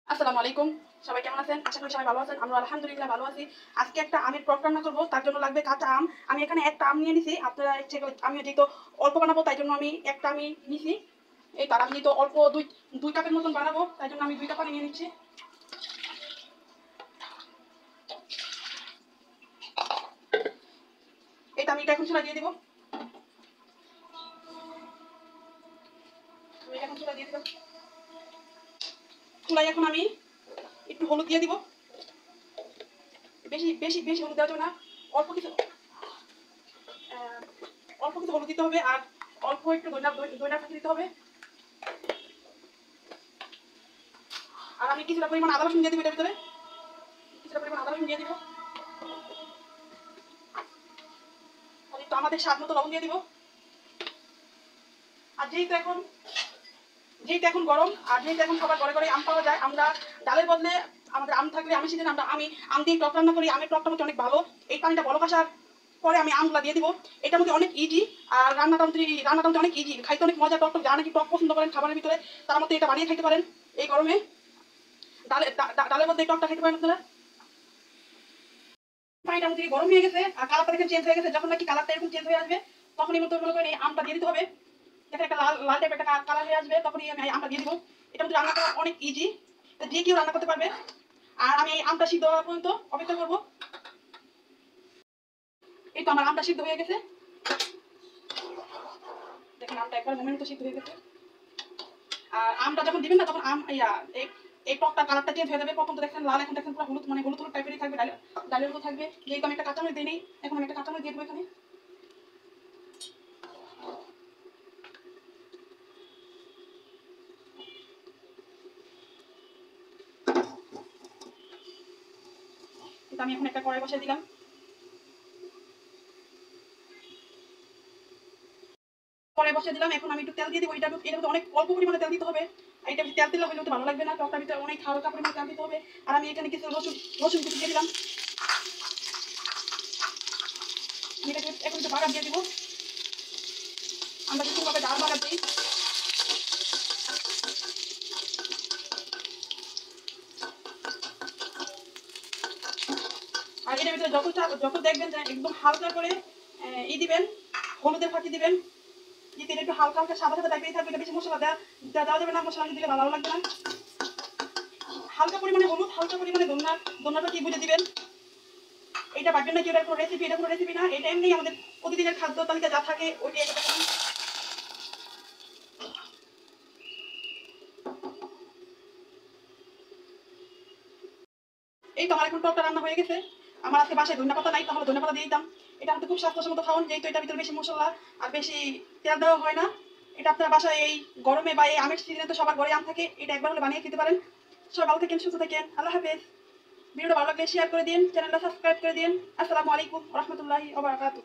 আসসালামু আলাইকুম। সবাই কেমন আছেন? আশা করি সবাই ভালো আছেন। আমরা আলহামদুলিল্লাহ ভালো আছি। আজকে একটা আমের টক রান্না করব। তার জন্য লাগবে কাঁচা আম। আমি এখানে একটা আম নিয়ে নিছি। আপনারা ইচ্ছে করে আমি যেহেতু অল্প বানাবো তাই জন্য আমি একটা আমি নিছি। এই তার আমি যেহেতু অল্প দুই কাপের মতন বানাবো তাই জন্য আমি 2 কাপ পানি নিয়ে নিচ্ছি। এটা আমি এখন চুলা দিয়ে দিব। আমি এখন চুলা দিয়ে দিলাম। চুলায় এখন আমি একটু হলুদ দিয়ে দিব। বেশি বেশি বেশি হলুদ দেওয়া যাবে না। অল্প কিছু আহ, অল্প কিছু হলুদ দিতে হবে আর অল্প একটু দইনা ফাঁকি দিতে হবে। আর আমি কিছুটা পরিমাণ আদা রসুন দিয়ে দিব এটার ভিতরে। কিছুটা পরিমাণ আদা রসুন দিয়ে দিব। আর একটু আমাদের স্বাদ মতো লবণ দিয়ে দিব। আর যেহেতু এখন গরম আর যেহেতু এখন সবার ঘরে ঘরে আম পাওয়া যায়, আমরা ডালের বদলে আমাদের আম থাকলে আমি সেদিন আমি আম দিয়ে টক রান্না করি। আমের টকটা মধ্যে অনেক ভালো। এই পানিটা বলক আসার পরে আমি আমগুলা দিয়ে দিব। এটার মধ্যে অনেক ইজি। আর রান্নাটা অনেক ইজি, খাইতে অনেক মজা। টক যারা নাকি টক পছন্দ করেন খাবারের ভিতরে তার মধ্যে এটা বানিয়ে খাইতে পারেন এই গরমে। ডালের মধ্যে এই টকটা খাইতে পারেন আপনারা। পানিটা মধ্যে গরম হয়ে গেছে আর কালারটা দেখেন চেঞ্জ হয়ে গেছে। যখন নাকি কালারটা এরকম চেঞ্জ হয়ে আসবে তখনই মতো মনে করেন এই আমটা দিয়ে দিতে হবে। দেখেন একটা লাল লাল টাইপের একটা কালার হয়ে আসবে, তখনই আমি আমটা দিয়ে দিব। এটা মধ্যে রান্না করা অনেক ইজি, যে কেউ রান্না করতে পারবে। আর আমি এই আমটা সিদ্ধ হওয়া পর্যন্ত অপেক্ষা করবো। এই তো আমার আমটা সিদ্ধ হয়ে গেছে। দেখেন আমটা একবার মোমেন্ট সিদ্ধ হয়ে গেছে। আর আমটা যখন দিবেন না তখন এই টকটা কালারটা চেঞ্জ হয়ে যাবে। প্রথম তো দেখেন লাল, এখন দেখেন পুরো হলুদ, মানে হলুদ হলুদ টাইপেরই থাকবে। ডালের মতো থাকবে। যেহেতু আমি একটা কাঁচামরিচ দিই নেই, এখন আমি একটা কাঁচামরিচ দিয়ে দেবো এখানে। কিন্তু আমি এখন একটা কড়াই বসিয়ে দিলাম। কড়াই বসিয়ে দিলাম। এখন আমি একটু তেল দিয়ে দিব। এটার মধ্যে অনেক অল্প পরিমাণে তেল দিতে হবে। এটা তেল দিলে হলে ভালো লাগবে না, টকটার ভিতরে অনেক হালকা পরিমাণে তেল দিতে হবে। আর আমি এখানে কিছু রসুন রসুন কিছু দিয়ে দিলাম। আমি এটাকে এখন একটু বাগার দিয়ে দিব। আমরা কিছুভাবে ডাল বাগার দিই। আর এটার ভিতরে যত দেখবেন যে একদম হালকা করে দিবেন, হলুদের ফাঁকি দিবেন। যদি এটা একটু হালকা হালকা সাদা সাদা টাইপের থাকবে, এটা বেশি মশলা দেওয়া যাবে না। মশলা দিলে ভালো লাগবে না। হালকা পরিমাণে হলুদ, হালকা পরিমাণে ধন্যটা কি বুঝে দিবেন। এটা ভাববেন না কি এটা কোনো রেসিপি না। এটা এমনি আমাদের প্রতিদিনের খাদ্য তালিকা যা থাকে ওইটাই একটা। এই তো আমার এখন টকটা রান্না হয়ে গেছে। আমার আজকে বাসায় ধনিয়া পাতা নাই, তাহলে ধনিয়া পাতা দিয়ে দিতাম। এটা আমাদের খুব স্বাস্থ্যসম্মত খাওয়ান, যেহেতু এটার ভিতরে বেশি মশলা আর বেশি তেল দেওয়া হয় না। এটা আপনার বাসায় এই গরমে বা এই আমের সিজনে তো সবার ঘরে আম থাকে, এটা একবার হলে বানিয়ে খেতে পারেন। সবাই ভালো থাকেন, সুস্থ থাকেন। আল্লাহ হাফেজ। ভিডিওটা ভালো লাগলে শেয়ার করে দিন, চ্যানেলটা সাবস্ক্রাইব করে দিন। আসসালামু আলাইকুম ওয়া রাহমাতুল্লাহি ওয়া বারাকাতুহু।